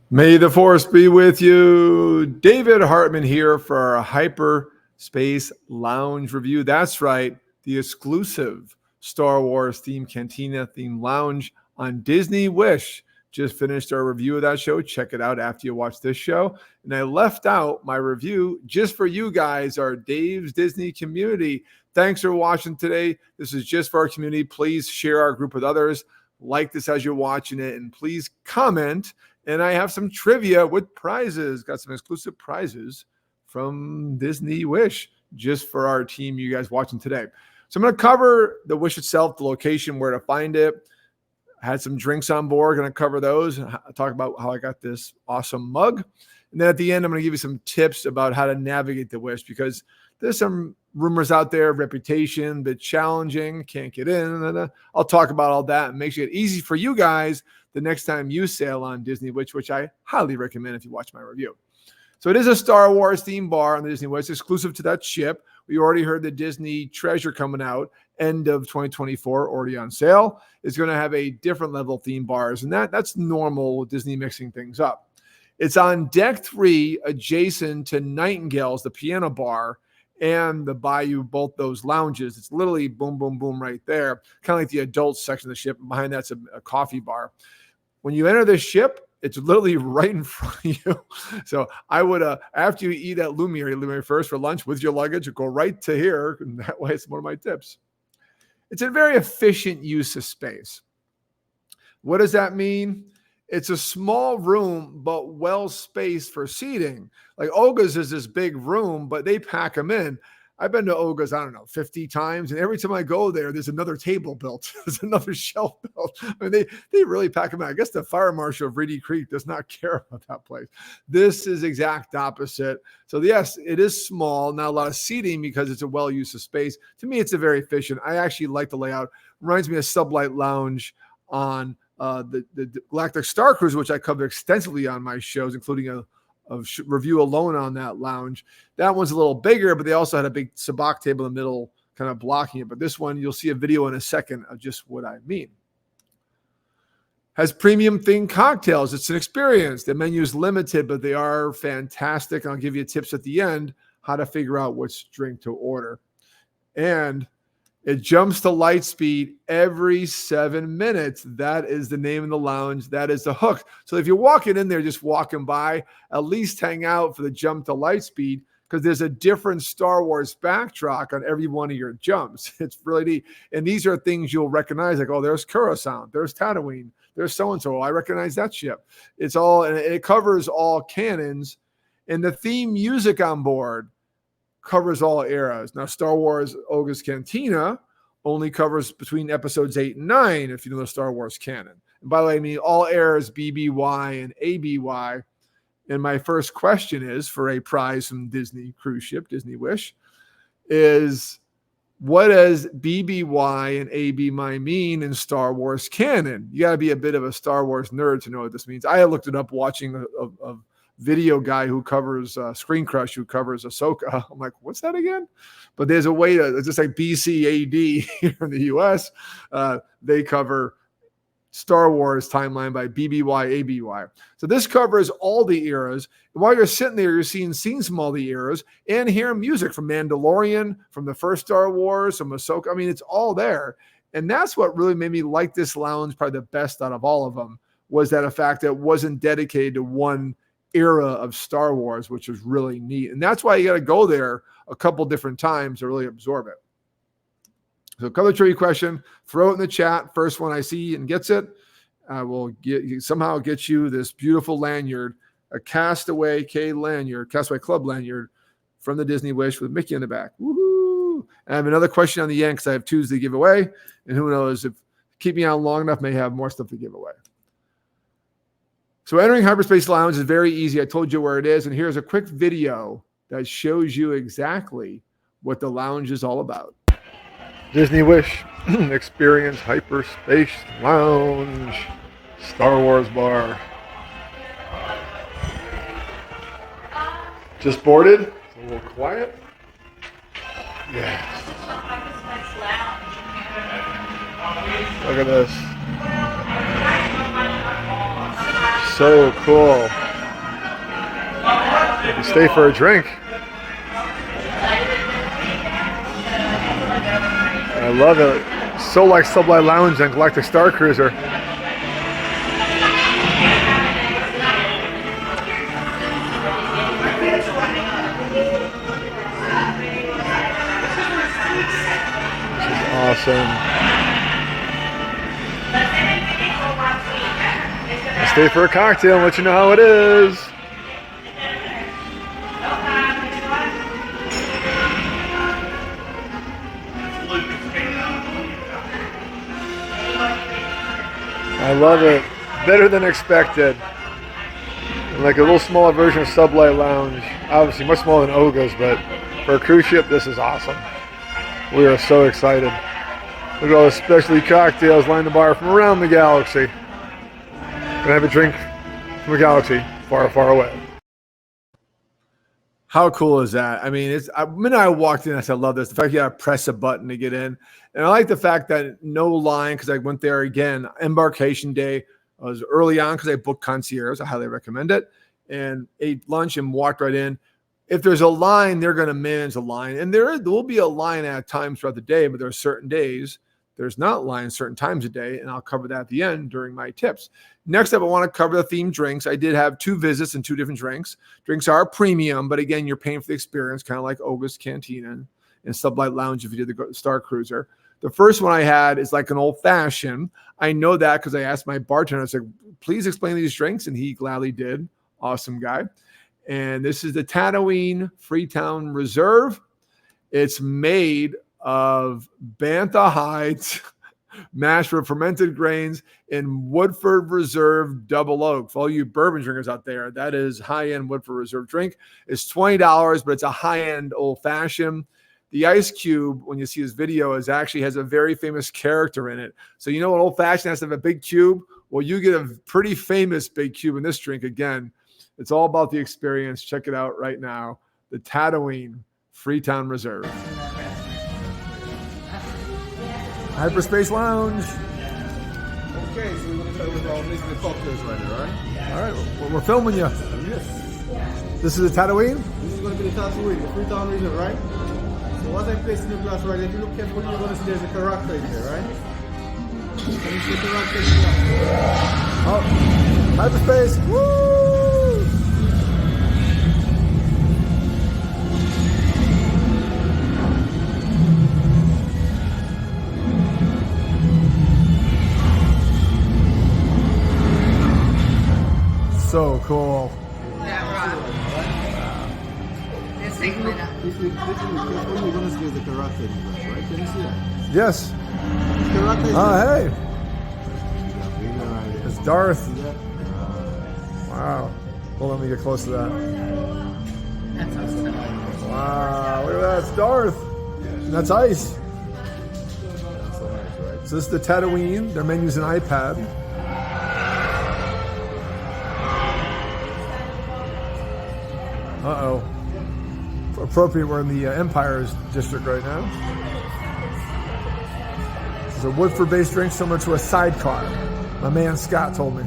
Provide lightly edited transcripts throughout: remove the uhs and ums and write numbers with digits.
May the force be with you. David Hartman here for our Hyperspace Lounge review. That's right, the exclusive Star Wars themed cantina themed lounge on Disney Wish. Just finished our review of that show. Check it out after you watch this show. And I left out my review just for you guys, our Dave's Disney community. Thanks for watching today. This is just for our community. Please share our group with others. Like this as you're watching it, and please comment. And I have some trivia with prizes. Got some exclusive prizes from Disney Wish just for our team, you guys watching today. So I'm going to cover the Wish itself, the location, where to find it. I had some drinks on board. Going to cover those. Talk about how I got this awesome mug. And then at the end, I'm going to give you some tips about how to navigate the Wish, because there's some rumors out there of reputation, but challenging, can't get in. And I'll talk about all that and make it easy for you guys the next time you sail on Disney Wish, which I highly recommend if you watch my review. So it is a Star Wars themed bar on the Disney Wish, exclusive to that ship. We already heard the Disney Treasure coming out end of 2024, already on sale. It's going to have a different level theme bars, and that's normal with Disney mixing things up. It's on deck 3, adjacent to Nightingale's, the piano bar, and the Bayou, both those lounges. It's literally boom, boom, boom right there, kind of like the adult section of the ship. Behind that's a coffee bar. When you enter the ship, it's literally right in front of you. So I would, after you eat at Lumiere first for lunch with your luggage, go right to here. And that way it's one of my tips. It's a very efficient use of space. What does that mean? It's a small room, but well spaced for seating. Like Olga's is this big room, but they pack them in. I've been to Olga's, 50 times. And every time I go there, there's another table built. There's another shelf built. I mean, they really pack them in. I guess the fire marshal of Reedy Creek does not care about that place. This is exact opposite. So yes, it is small, not a lot of seating because it's a well-used of space. To me, it's a very efficient. I actually like the layout. Reminds me of Sublight Lounge on the Galactic Star Cruise, which I covered extensively on my shows, including a review alone on that lounge. That one's a little bigger, but they also had a big sabacc table in the middle kind of blocking it. But this one, you'll see a video in a second of just what I mean. Has premium themed cocktails. It's an experience. The menu is limited, but they are fantastic. And I'll give you tips at the end how to figure out which drink to order. And it jumps to Lightspeed every 7 minutes. That is the name of the lounge. That is the hook. So if you're walking in there, just walking by, at least hang out for the jump to Lightspeed, because there's a different Star Wars backdrop on every one of your jumps. It's really neat. And these are things you'll recognize, like, oh, there's Coruscant, there's Tatooine, there's so-and-so. I recognize that ship. It's all, and it covers all canons. And the theme music on board covers all eras. Now, Star Wars Olga's Cantina only covers between episodes 8 and 9, if you know the Star Wars canon. And by the way, I mean all eras BBY and ABY. And my first question is, for a prize from Disney cruise ship, Disney Wish, is what does BBY and ABY mean in Star Wars canon? You got to be a bit of a Star Wars nerd to know what this means. I looked it up watching a video guy who covers Screen Crush, who covers Ahsoka. I'm like, what's that again? But there's a way to, it's just like BCAD here in the US. They cover Star Wars timeline by BBY, ABY. So this covers all the eras. And while you're sitting there, you're seeing scenes from all the eras and hearing music from Mandalorian, from the first Star Wars, from Ahsoka. I mean, it's all there. And that's what really made me like this lounge, probably the best out of all of them, was that a fact that it wasn't dedicated to one era of Star Wars, which was really neat. And that's why you got to go there a couple different times to really absorb it. So cover the trivia question, throw it in the chat. First one I see and gets it, I will somehow get you this beautiful lanyard, a Castaway Castaway Club lanyard from the Disney Wish with Mickey in the back. Woohoo! And I have another question on the end because I have Tuesday to give away. And who knows, if keep me on long enough, may have more stuff to give away. So entering Hyperspace Lounge is very easy. I told you where it is. And here's a quick video that shows you exactly what the lounge is all about. Disney Wish Experience Hyperspace Lounge Star Wars bar. Just boarded. It's a little quiet. Yeah. Look at this. So cool. Stay for a drink. I love it. So like Sublight Lounge and Galactic Star Cruiser. Awesome. I'll stay for a cocktail and let you know how it is. I love it. Better than expected. And like a little smaller version of Sublight Lounge. Obviously much smaller than Oga's, but for a cruise ship, this is awesome. We are so excited. Look at all the specialty cocktails lined the bar from around the galaxy. Gonna have a drink from a galaxy far, far away. How cool is that? I mean, the minute I walked in, I said, I love this. The fact you gotta press a button to get in. And I like the fact that no line, because I went there again, embarkation day. I was early on because I booked concierge. I highly recommend it. And ate lunch and walked right in. If there's a line, they're going to manage a line. And there will be a line at times throughout the day, but there are certain days there's not lines certain times a day, and I'll cover that at the end during my tips. Next up, I want to cover the themed drinks. I did have 2 visits and 2 different drinks. Drinks are premium, but again, you're paying for the experience, kind of like Oga's Cantina and Sublight Lounge if you did the Star Cruiser. The first one I had is like an old-fashioned. I know that because I asked my bartender, I said, please explain these drinks, and he gladly did. Awesome guy. And this is the Tatooine Freetown Reserve. It's made of bantha hides, mashed with fermented grains, in Woodford Reserve Double Oak. For all you bourbon drinkers out there, that is high-end Woodford Reserve drink. It's $20, but it's a high-end old-fashioned. The ice cube, when you see this video, actually has a very famous character in it. So you know what old-fashioned has to have a big cube? Well, you get a pretty famous big cube in this drink. Again, it's all about the experience. Check it out right now. The Tatooine Freetown Reserve. Hyperspace Lounge. Okay, so we're going to start with our mixing the cocktails right now, right? All right, we're filming you. Yes. This is the Tatooine? This is going to be the Tatooine, the Freetown region, right? So what I place in the glass right, if you look carefully, you're going to see there's a character in there, right? Can you see the character in the glass? Oh, hyperspace. Woo! So cool. If you look carefully, you're going to see there's a character in the glass, right? Can you see that? Yes. The character is Oh, hey. It's Darth. Wow. Well, let me get close to that. That's awesome. Wow, look at that. It's Darth. And that's ice. So this is the Tatooine. Their menu's an iPad. Uh-oh. Appropriate, we're in the Empire's district right now. It's a Woodford-based drink similar to a sidecar. My man Scott told me.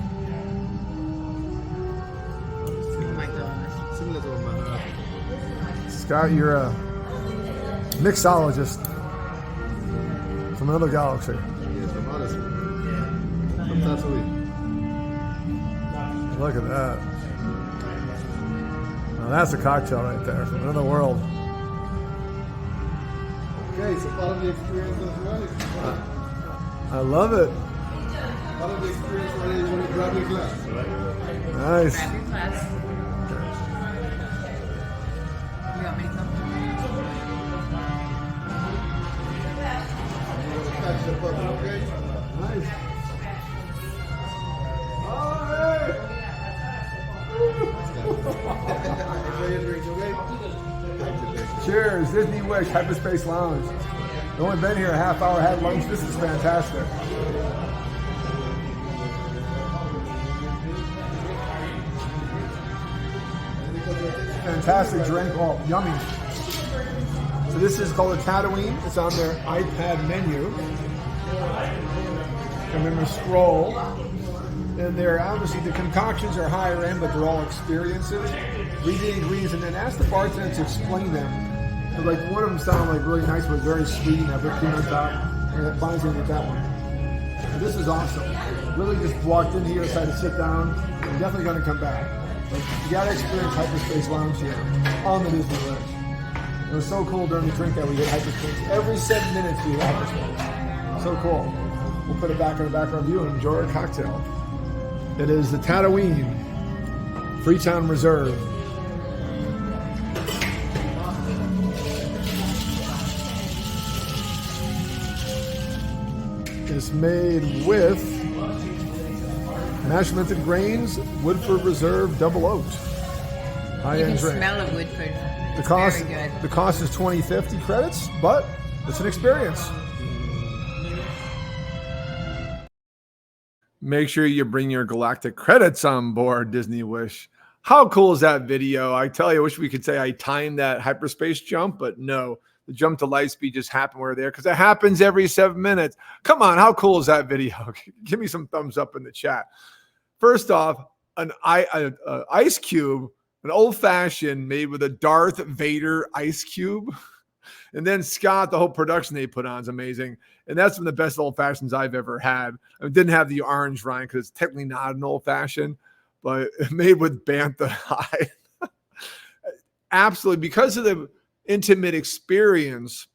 Oh my gosh. Similar to a Manhattan. Scott, you're a mixologist from another galaxy. Yes, from Odyssey. From Tatooine. Look at that. Now that's a cocktail right there from another world. Okay, so part of the experience as well. I love it. Part of the experience right is when you grab your glass, right? Nice. Grab your glass. You want me to come? You want to catch the bubble, okay? Nice. Enjoy your drinks, okay? Cheers, Disney Wish, Hyperspace Lounge. I've only been here a half hour, had lunch. This is fantastic. Fantastic drink. Oh, yummy. So this is called a Tatooine. It's on their iPad menu. And then we scroll. And they're obviously, the concoctions are higher end, but they're all experiences. Read the ingredients and then ask the bartender to explain them. And like one of them sounded like really nice, but very sweet, and have whipped cream on top. And Bonnie's gonna get that one. And this is awesome. Really just walked in here, decided to sit down. I'm definitely gonna come back. But you gotta experience Hyperspace Lounge here on the Disney Imagineering. It was so cool during the drink that we hit Hyperspace. Every 7 minutes we hit Hyperspace. So cool. We'll put it back in the background view and enjoy our cocktail. It is the Tatooine Freetown Reserve. It's made with mashed fermented grains, Woodford Reserve Double Oat. High-end drink. Smell of Woodford. The cost is 2050 credits, but it's an experience. Make sure you bring your galactic credits on board, Disney Wish. How cool is that video? I tell you, I wish we could say I timed that hyperspace jump, but no. The jump to Lightspeed just happened. We're there because it happens every 7 minutes. Come on, how cool is that video? Give me some thumbs up in the chat. First off, an ice cube, an old-fashioned made with a Darth Vader ice cube. And then Scott, the whole production they put on is amazing. And that's one of the best old-fashions I've ever had. It didn't have the orange rind because it's technically not an old-fashioned, but made with bantha hide. Absolutely. Because of the intimate experience,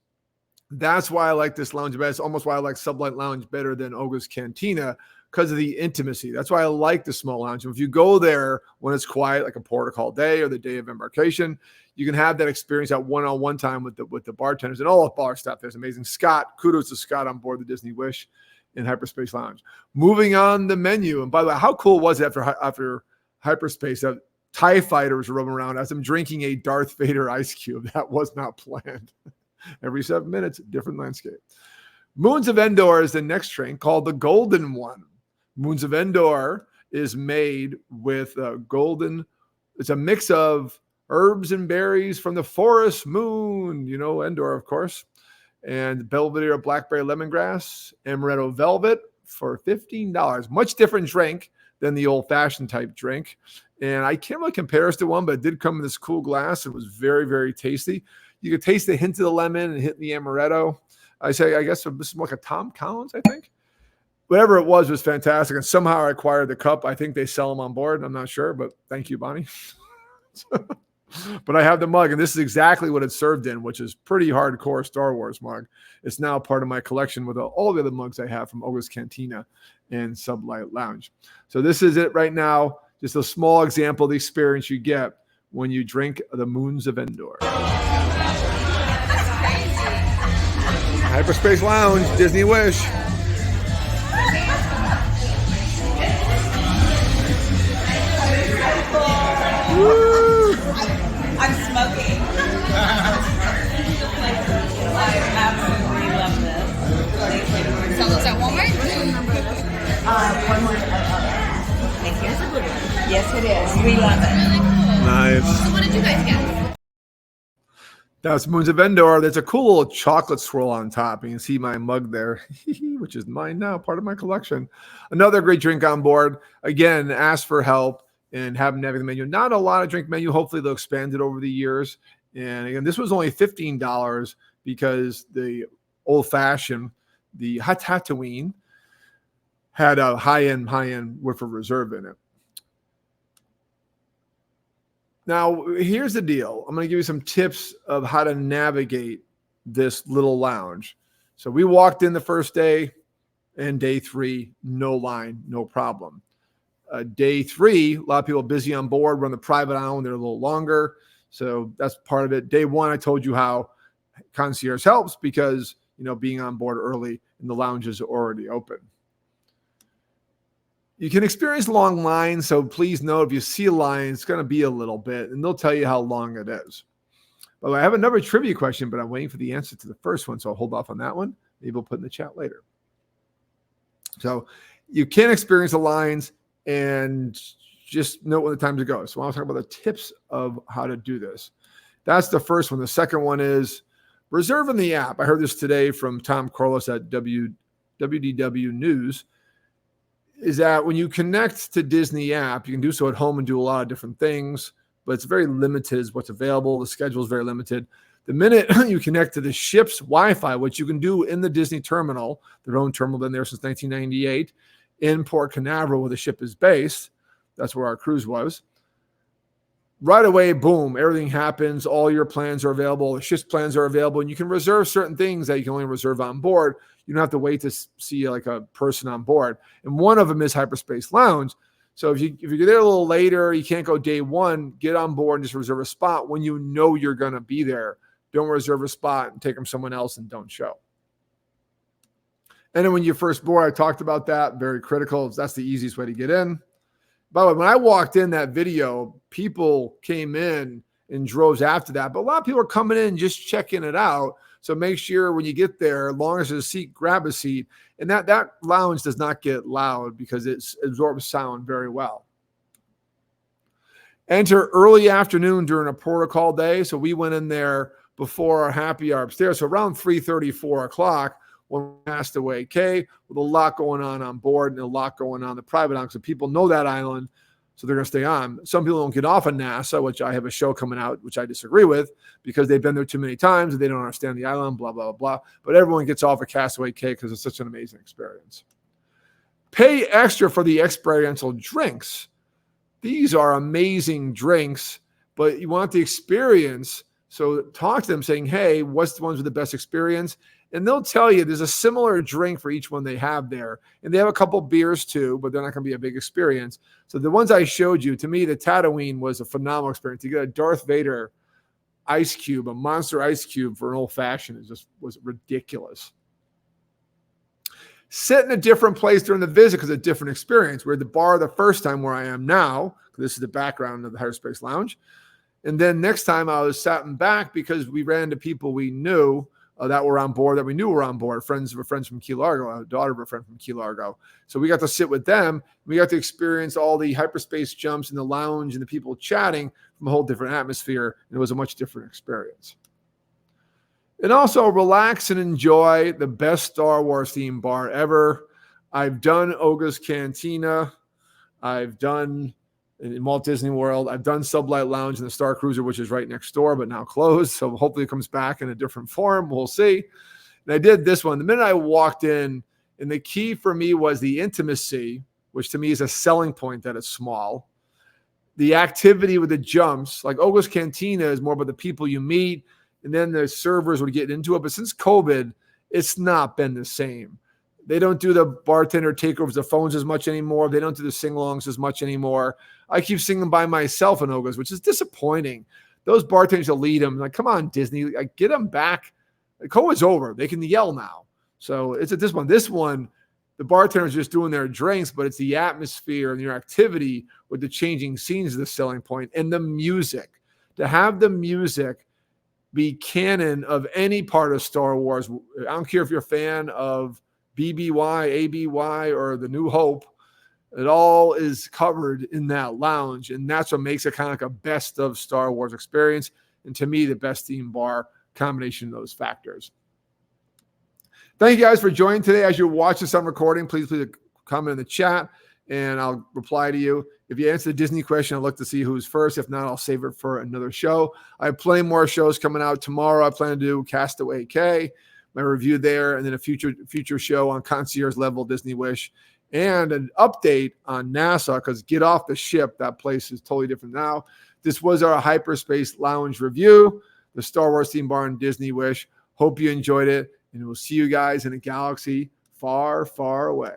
that's why I like this lounge better. It's almost why I like Sublight Lounge better than Oga's Cantina, because of the intimacy. That's why I like the small lounge. If you go there when it's quiet, like a protocol day or the day of embarkation, you can have that experience at one-on-one time with the bartenders and all the bar staff. There's amazing. Scott, kudos to Scott on board the Disney Wish in Hyperspace Lounge. Moving on the menu, and by the way, how cool was it after Hyperspace that TIE fighters were roaming around as I'm drinking a Darth Vader ice cube? That was not planned. Every 7 minutes, different landscape. Moons of Endor is the next drink called the Golden One. Moons of Endor is made with golden. It's a mix of herbs and berries from the forest moon, you know, Endor, of course, and Belvedere blackberry lemongrass, amaretto velvet for $15. Much different drink than the old-fashioned type drink. And I can't really compare us to one, but it did come in this cool glass. It was very, very tasty. You could taste the hint of the lemon and hit the amaretto. I guess this is like a Tom Collins, I think. Whatever it was fantastic. And somehow I acquired the cup. I think they sell them on board. I'm not sure, but thank you, Bonnie. But I have the mug, and this is exactly what it's served in, which is pretty hardcore Star Wars mug. It's now part of my collection with all the other mugs I have from Oga's Cantina and Sublight Lounge. So this is it right now. Just a small example of the experience you get when you drink the Moons of Endor. Hyperspace Lounge, Disney Wish. Woo! I'm smoking. I absolutely love this. So is that Walmart? One more. Thank you. Yes, it is. We love it. Nice. So what did you guys get? That's Moons of Endor. There's a cool little chocolate swirl on top. You can see my mug there, which is mine now, part of my collection. Another great drink on board. Again, ask for help and have them navigate the menu. Not a lot of drink menu. Hopefully they'll expand it over the years. And again, this was only $15 because the old-fashioned, the Tatooine, had a high-end Woodford Reserve in it. Now, here's the deal. I'm going to give you some tips of how to navigate this little lounge. So we walked in the first day, and day 3, no line, no problem. Day 3, a lot of people busy on board. We're on the private island. They're a little longer. So that's part of it. Day 1, I told you how concierge helps because, you know, being on board early and the lounge is already open. You can experience long lines, so please note if you see a line, it's going to be a little bit, and they'll tell you how long it is. But I have another trivia question, but I'm waiting for the answer to the first one, so I'll hold off on that one. Maybe we'll put in the chat later. So you can experience the lines and just note when the time to go. So I'll talk about the tips of how to do this. That's the first one. The second one is reserving the app. I heard this today from Tom Corliss at WDW News. is that when you connect to Disney app, you can do so at home and do a lot of different things, but it's very limited as what's available. The schedule is very limited. The minute you connect to the ship's Wi-Fi, which you can do in the Disney terminal, their own terminal, been there since 1998, in Port Canaveral where the ship is based. That's where our cruise was. Right away, boom, everything happens. All your plans are available. The ship's plans are available, and you can reserve certain things that you can only reserve on board. You don't have to wait to see like a person on board. And one of them is Hyperspace Lounge. So if you're there a little later, you can't go day one, get on board and just reserve a spot when you know you're going to be there. Don't reserve a spot and take them someone else and don't show. And then when you first board, I talked about that, very critical. That's the easiest way to get in. By the way, when I walked in that video, people came in droves after that, but a lot of people are coming in just checking it out. So make sure when you get there, as long as there's a seat, grab a seat. And that lounge does not get loud because it absorbs sound very well. Enter early afternoon during a protocol day. So we went in there before our happy hour upstairs. So around 3:30, 4 o'clock, when we passed away K, with a lot going on board and a lot going on the private island. So people know that island, so they're going to stay on. Some people don't get off of NASA, which I have a show coming out, which I disagree with, because they've been there too many times and they don't understand the island, blah, blah, blah. But everyone gets off of Castaway K because it's such an amazing experience. Pay extra for the experiential drinks. These are amazing drinks, but you want the experience. So talk to them saying, hey, what's the ones with the best experience? And they'll tell you there's a similar drink for each one they have there. And they have a couple beers too, but they're not going to be a big experience. So the ones I showed you, to me, the Tatooine was a phenomenal experience. You get a Darth Vader ice cube, a monster ice cube for an old fashioned. Was ridiculous. Sit in a different place during the visit because it's a different experience. We're at the bar the first time where I am now. This is the background of the Hyperspace Lounge. And then next time I was sat in back because we ran into people we knew that were on board, that we knew were on board. Friends from Key Largo, a daughter of a friend from Key Largo. So we got to sit with them. We got to experience all the hyperspace jumps in the lounge and the people chatting from a whole different atmosphere. And it was a much different experience. And also relax and enjoy the best Star Wars themed bar ever. I've done Oga's Cantina. I've done in Walt Disney World. I've done Sublight Lounge in the Star Cruiser, which is right next door, but now closed. So hopefully it comes back in a different form. We'll see. And I did this one. The minute I walked in, and the key for me was the intimacy, which to me is a selling point that it's small. The activity with the jumps, like Oga's Cantina is more about the people you meet, and then the servers would get into it. But since COVID, it's not been the same. They don't do the bartender takeovers of phones as much anymore. They don't do the sing-alongs as much anymore. I keep singing by myself in Oga's, which is disappointing. Those bartenders will lead them. Like, come on, Disney. Like, get them back. The COVID's over. They can yell now. So it's at this one. This one, the bartenders are just doing their drinks, but it's the atmosphere and your activity with the changing scenes is the selling point. And the music. To have the music be canon of any part of Star Wars. I don't care if you're a fan of BBY, ABY, or the New Hope. It all is covered in that lounge, and that's what makes it kind of like a best of Star Wars experience. And to me, the best theme bar combination of those factors. Thank you guys for joining today. As you watch this on recording, please comment in the chat, and I'll reply to you. If you answer the Disney question, I'd look to see who's first. If not, I'll save it for another show. I have plenty more shows coming out tomorrow. I plan to do Castaway K, my review there, and then a future show on Concierge Level Disney Wish, and an update on NASA, because get off the ship. That place is totally different now. This was our Hyperspace Lounge review, the Star Wars theme bar in Disney Wish. Hope you enjoyed it, and we'll see you guys in a galaxy far, far away.